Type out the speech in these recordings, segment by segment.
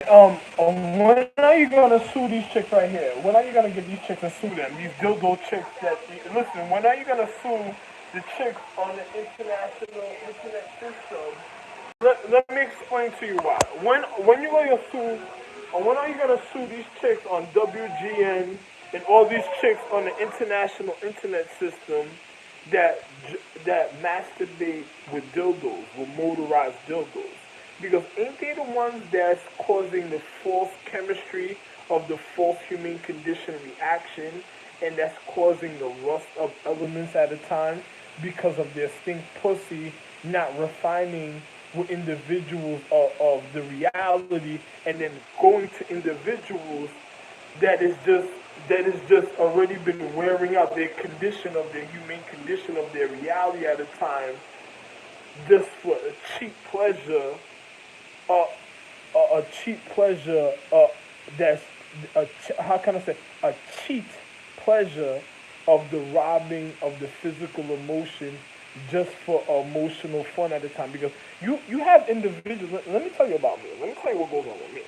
When are you gonna sue these chicks right here? When are you gonna get these chicks and sue them? These dildo chicks that listen. When are you gonna sue the chicks on the international internet system? Let me explain to you why. When you gonna sue, or when are you gonna sue these chicks on WGN and all these chicks on the international internet system that that masturbate with dildos, with motorized dildos? Because ain't they the ones that's causing the false chemistry of the false human condition reaction, and that's causing the rust of elements at a time because of their stink pussy not refining with individuals of the reality, and then going to individuals that is just already been wearing out their condition of their human condition of their reality at a time just for a cheap pleasure, uh, a cheap pleasure that's how can I say a cheat pleasure of the robbing of the physical emotion just for emotional fun at a time, because you have individuals. Let me tell you about me. Let me tell you what goes on with me.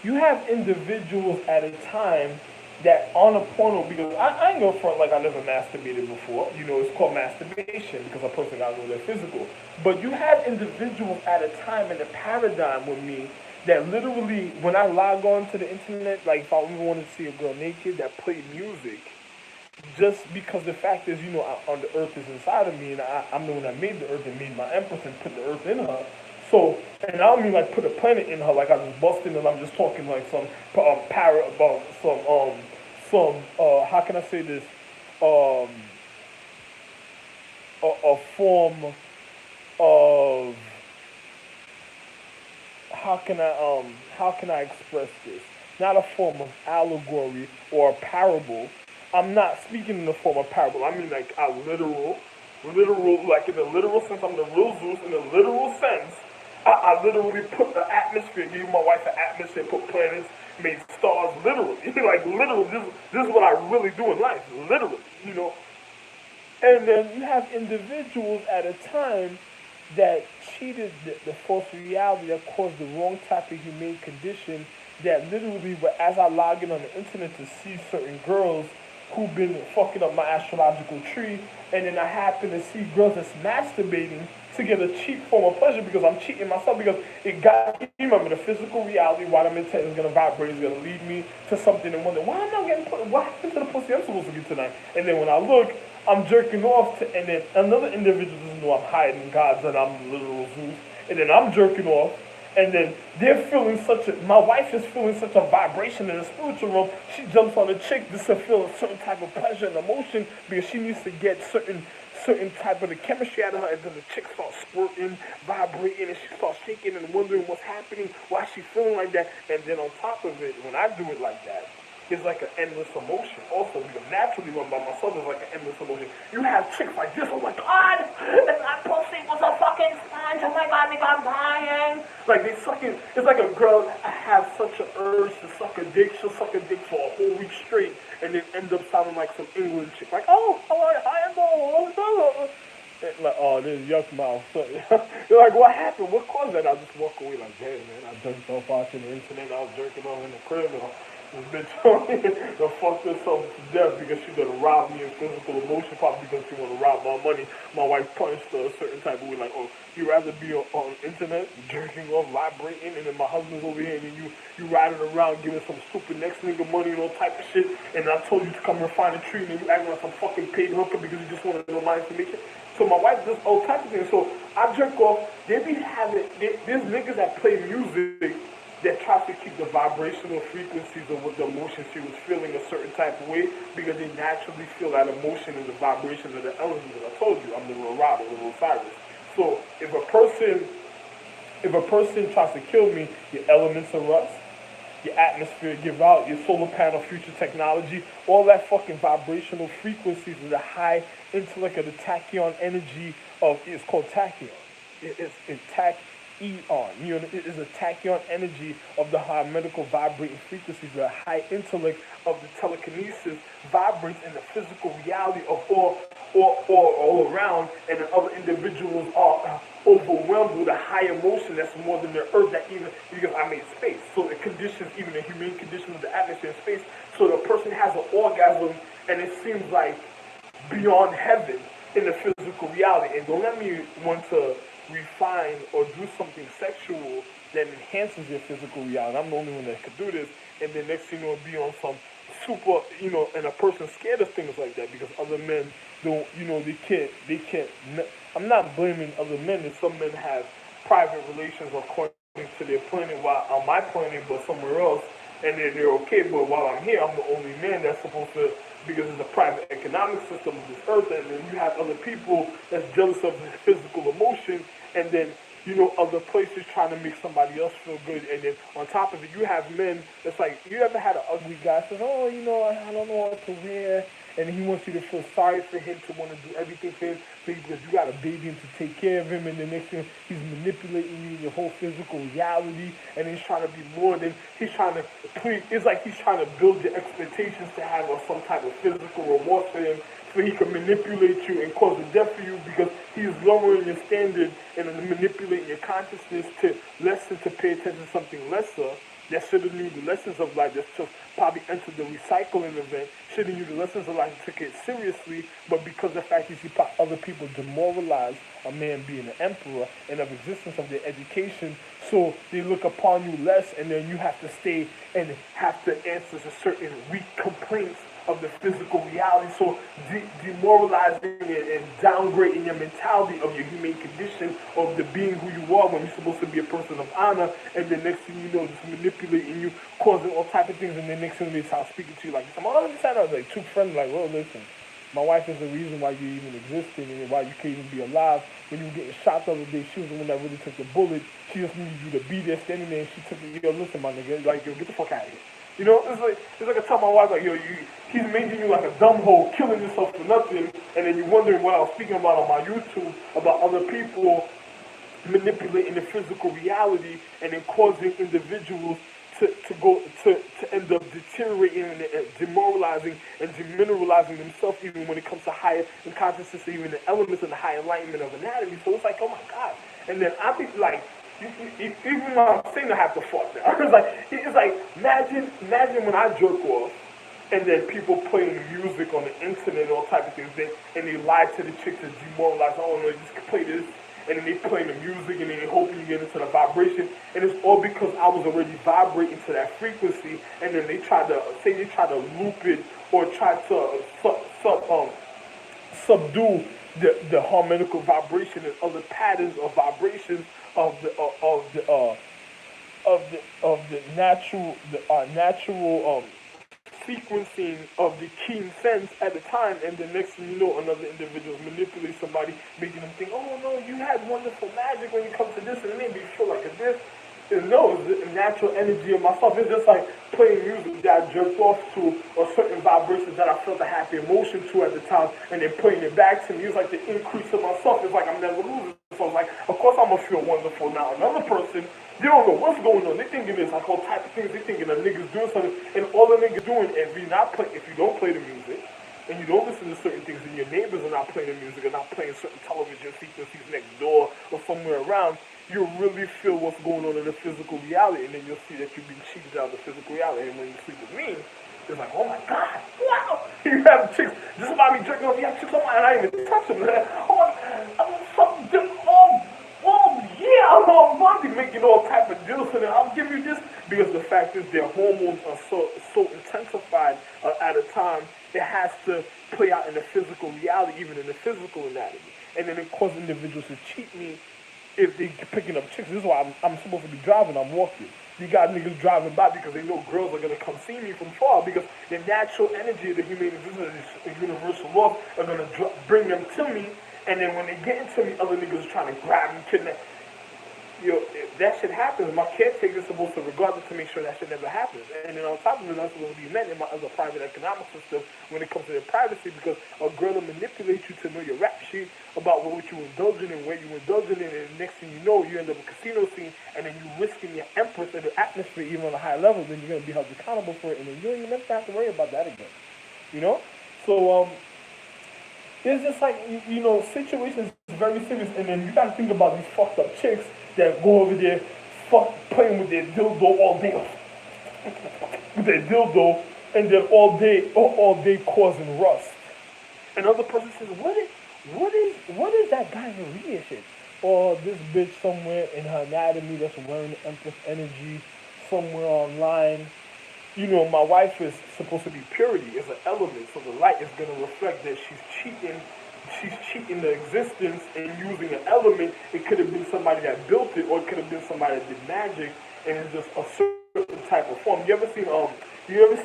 You have individuals at a time that on a porno, because I ain't gonna front like I never masturbated before. You know, it's called masturbation because a person got to know their physical. But you have individuals at a time in the paradigm with me that literally, when I log on to the internet, like if I even wanted to see a girl naked, that played music, just because the fact is, on the earth is inside of me, and I'm the one that made the earth and made my empress and put the earth in her. So, and I don't mean like put a planet in her, like I just busted and I'm just talking like some para about how can I say this, um, a form of how can I express this? Not a form of allegory or a parable. I'm not speaking in the form of parable. I mean like a literal, like in the literal sense. I'm the real Zeus in the literal sense. I literally put the atmosphere, gave my wife an atmosphere, put planets, made stars, literally. Like literally, this is what I really do in life, literally. And then you have individuals at a time that cheated the false reality that caused the wrong type of humane condition, that literally, but as I log in on the internet to see certain girls who've been fucking up my astrological tree, and then I happen to see girls that's masturbating to get a cheap form of pleasure because I'm cheating myself, because it got me, remember, the physical reality, why I'm intent is gonna vibrate, is gonna lead me to something and wonder why I'm not getting put, what happened to the pussy I'm supposed to get tonight? And then when I look, I'm jerking off to, and then another individual doesn't know I'm hiding gods and I'm literal Zeus, and then I'm jerking off, and then they're feeling my wife is feeling such a vibration in the spiritual realm, she jumps on a chick just to feel a certain type of pleasure and emotion because she needs to get certain type of the chemistry out of her, and then the chick starts squirting, vibrating, and she starts shaking and wondering what's happening, why she feeling like that, and then on top of it, when I do it like that, it's like an endless emotion also, because naturally when by myself it's like an endless emotion. You have chicks like this, oh my god, that pussy was a fucking sponge, oh my god, nigga, I'm dying. Like they sucking, it's like a girl, I have such an urge to suck a dick, she'll suck a dick for a whole week straight, and then end up sounding like some England chick, like, oh, I am the like, oh, this yuck mouth. So, you're like, what happened? What caused that? I just walk away like, damn, man, I jerked off watching the internet. I was jerking off in the crib. And this bitch told me to fuck herself to death because she gonna rob me in physical emotion, probably because she wanna rob my money. My wife punched her a certain type of way, like, oh, you rather be on internet jerking off, vibrating, and then my husband's over here, and then you riding around giving some stupid next nigga money and all type of shit, and I told you to come refine a tree, and then you acting like some fucking paid hooker because you just want to know my information. So my wife does all types of things. So I jerk off. They be having there's niggas that play music that tries to keep the vibrational frequencies of what the emotion she was feeling a certain type of way, because they naturally feel that emotion and the vibrations of the elements. I told you, I'm the real Robert, the real Cyrus. So if a person tries to kill me, your elements are rust, your atmosphere give out, your solar panel, future technology, all that fucking vibrational frequencies of the high intellect of the tachyon energy of, it's called tachyon. It's tach eon. You know, it is a tachyon energy of the harmonical vibrating frequencies, the high intellect of the telekinesis vibrates in the physical reality of all around, and then other individuals are overwhelmed with a high emotion that's more than the earth, that even because I made space. So it conditions, even the humane condition of the atmosphere and space. So the person has an orgasm and it seems like beyond heaven in the physical reality. And don't let me want to refine or do something sexual that enhances your physical reality. I'm the only one that could do this. And then next thing you know, be on some super, and a person scared of things like that because other men don't, they can't. I'm not blaming other men. If some men have private relations according to their planet, while on my planet, but somewhere else, and then they're okay. But while I'm here, I'm the only man that's supposed to, because it's a private economic system of this earth, and then you have other people that's jealous of the physical emotion, and then other places trying to make somebody else feel good, and then on top of it, you have men that's like, you ever had an ugly guy says, oh, I don't know what to wear, and he wants you to feel sorry for him, to want to do everything for him, because you got a baby and to take care of him, and the next thing he's manipulating you in your whole physical reality, and he's trying to be more than, he's trying to it's like he's trying to build your expectations to have some type of physical remorse for him, so he can manipulate you and cause a death for you, because he's lowering your standard and manipulating your consciousness to lessen, to pay attention to something lesser that shouldn't knew the lessons of life, that just probably entered the recycling event, shouldn't knew the lessons of life and took it seriously, but because of the fact you see other people demoralize a man being an emperor and of existence of their education, so they look upon you less, and then you have to stay and have to answer to certain weak complaints of the physical reality, so demoralizing and downgrading your mentality of your human condition of the being who you are when you're supposed to be a person of honor, and the next thing you know, just manipulating you, causing all type of things, and the next thing they start speaking to you like, I'm all this, I was like, too friendly, like, well, listen, my wife is the reason why you even existed and why you can't even be alive. When you were getting shot the other day, she was the one that really took the bullet. She just needed you to be there, standing there, and she took it. Yo, listen, my nigga, like, yo, get the fuck out of here. It's like I tell my wife, like, yo, he's making you like a dumb hole, killing yourself for nothing, and then you're wondering what I was speaking about on my YouTube, about other people manipulating the physical reality and then causing individuals to end up deteriorating and demoralizing and demineralizing themselves, even when it comes to higher in consciousness, even the elements and the high enlightenment of anatomy. So it's like, oh my God. And then I be like, even when I'm saying I have to fuck now, it's like imagine when I jerk off, and then people playing music on the internet, all type of things, and they lie to the chick to demoralize. Oh no, just play this, and then they play the music, and then they hoping you get into the vibration, and it's all because I was already vibrating to that frequency, and then they try to loop it or try to subdue the harmonical vibration and other patterns of vibrations of the natural sequencing of the keen sense at the time, and the next thing you know, another individual manipulates somebody, making them think, oh no, you had wonderful magic when it comes to this, and it made me feel like this. And no, it's the natural energy of myself. It's just like playing music that I jerked off to, or certain vibrations that I felt a happy emotion to at the time, and then playing it back to me. It's like the increase of myself. It's like I'm never losing. So I'm like, of course I'm gonna feel wonderful now. Another person, they don't know what's going on. They thinking it's like all type of things. They thinking the niggas doing something, and all the niggas doing, if you don't play the music, and you don't listen to certain things, and your neighbors are not playing the music, or not playing certain television frequencies next door or somewhere around, you'll really feel what's going on in the physical reality, and then you'll see that you've been cheated out of the physical reality. And when you sleep with me, it's like, oh my God, wow! You have chicks, just about me jerking off, you have chicks on my, and I didn't even touch them. Oh, I'm something different. Oh, yeah, I'm about to be making all type of deals for them. I'll give you this, because the fact is their hormones are so intensified at a time, it has to play out in the physical reality, even in the physical anatomy. And then it causes individuals to cheat me if they picking up chicks. This is why I'm supposed to be driving, I'm walking. You got niggas driving by because they know girls are going to come see me from far, because the natural energy of the human existence, the universal laws, are going to bring them to me, and then when they get into me, other niggas are trying to grab me, kidnap. Yo, if that shit happens, my caretaker's supposed to regard go out there to make sure that shit never happens. And then on top of it, that's supposed to be met in my other private economic system when it comes to their privacy, because a girl will manipulate you to know your rap sheet about what you indulging in, where you indulging in, and the next thing you know, you end up in a casino scene, and then you risking your empress in the atmosphere even on a high level, then you're going to be held accountable for it, and then you don't even have to worry about that again. You know? So, it's just like, situations very serious, and then you got to think about these fucked up chicks that go over there, playing with their dildo all day, with their dildo, and then all day causing rust. Another person says, what is that guy in reading shit? Or this bitch somewhere in her anatomy that's wearing the Empress energy somewhere online. My wife is supposed to be purity. It's an element, so the light is going to reflect that she's cheating the existence and using an element. It could have been somebody that built it, or it could have been somebody that did magic, and it's just a certain type of form. You ever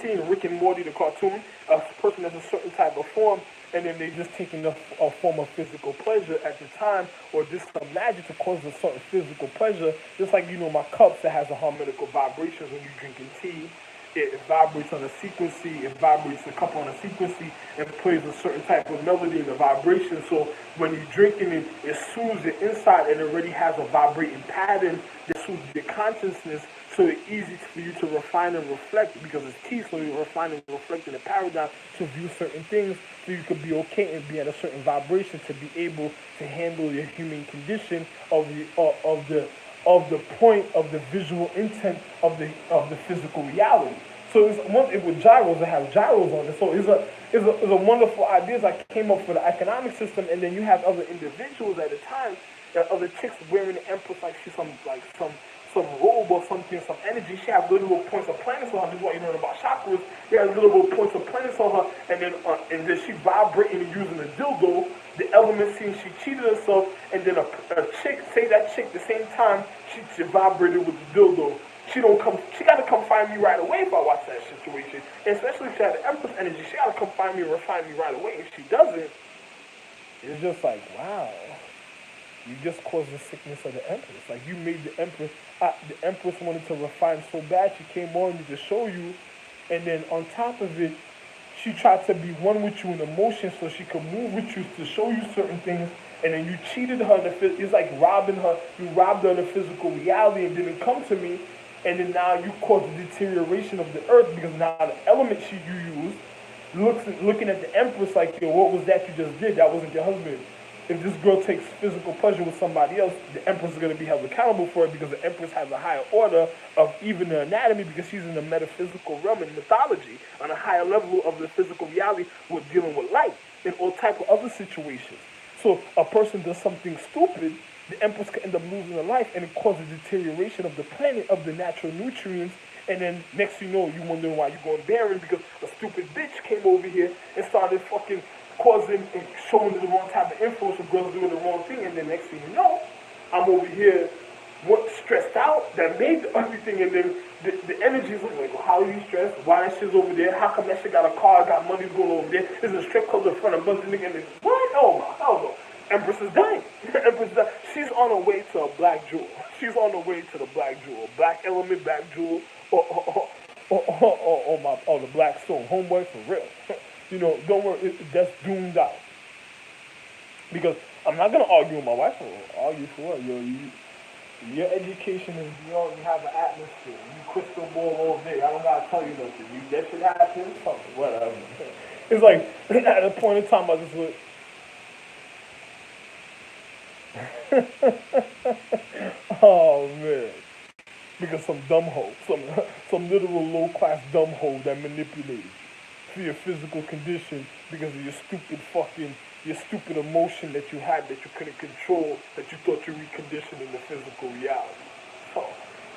seen Rick and Morty, the cartoon? A person that's a certain type of form, and then they just taking a form of physical pleasure at the time, or just some magic to cause a certain physical pleasure. Just like, my cups that has a harmonical vibrations when you're drinking tea. It vibrates on a frequency, it vibrates the cup on a frequency, and plays a certain type of melody in the vibration. So when you're drinking it, it soothes the inside, and it already has a vibrating pattern that soothes your consciousness. So it's easy for you to refine and reflect, because it's tea, so you refine and reflect in the paradigm to view certain things, so you could be okay and be at a certain vibration to be able to handle your human condition of the point of the visual intent of the physical reality. So it's one thing with gyros, that have gyros on it. So it's a wonderful ideas I came up for the economic system, and then you have other individuals at the time, that other chicks wearing the Empress like she's some robe or something, some energy. She has little points of planets on her. This is what you learn about chakras. She has little points of planets on her, and then she vibrating and using a dildo. The element seeing she cheated herself, and then a chick, say that chick the same time she vibrated with the dildo. She gotta come find me right away if I watch that situation. And especially if she had the Empress energy, she gotta come find me and refine me right away. If she doesn't, it's just like, wow. You just caused the sickness of the Empress. Like, you made the Empress wanted to refine so bad, she came on you to show you, and then on top of it, she tried to be one with you in emotion so she could move with you to show you certain things, and then you cheated her. It's like robbing her. You robbed her of the physical reality and didn't come to me, and then now you caused the deterioration of the earth, because now the element you used, looking at the Empress like, yo, what was that you just did? That wasn't your husband. If this girl takes physical pleasure with somebody else, the Empress is going to be held accountable for it, because the Empress has a higher order of even the anatomy, because she's in the metaphysical realm in mythology, on a higher level of the physical reality with dealing with light and all type of other situations. So a person does something stupid, the Empress could end up losing her life, and it causes deterioration of the planet, of the natural nutrients, and then next you know, you wondering why you're going barren, because a stupid bitch came over here and started fucking causing and showing the wrong type of influence of girls doing the wrong thing, and then next thing you know, I'm over here stressed out, that made everything, and then the energy is like, well, how are you stressed? Why that shit's over there? How come that shit got a car, got money going over there? There's a strip club in front of a bunch of niggas, and then, what? Oh my hell no. Empress is dying. Empress is dying. She's on her way to a black jewel. She's on her way to the black jewel. Black element, black jewel, or the black stone. Homeboy, for real. Don't worry, that's doomed out. Because I'm not going to argue with my wife. Argue for what? Your education is beyond, you have an atmosphere. You crystal ball all day. I don't got to tell you nothing. That shit happens, something, whatever. It's like, at a point in time, I just went, oh, man. Because some dumb hoe, some literal low-class dumb hoe that manipulated you for your physical condition because of your stupid emotion that you had that you couldn't control, that you thought you reconditioned in the physical reality. So,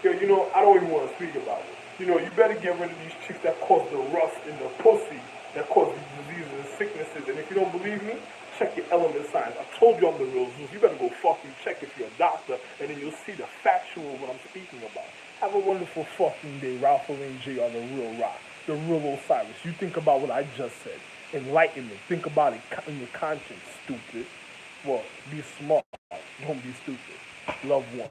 I don't even want to speak about it. You better get rid of these chicks that cause the rust in the pussy, that cause these diseases and sicknesses. And if you don't believe me, check your element science. I told you I'm the real Zeus. You better go fucking check if you're a doctor, and then you'll see the factual what I'm speaking about. Have a wonderful fucking day. Ralph Lane J on the real rock, the real Osiris. You think about what I just said. Enlightenment. Think about it in your conscience, stupid. Well, be smart. Don't be stupid. Love one.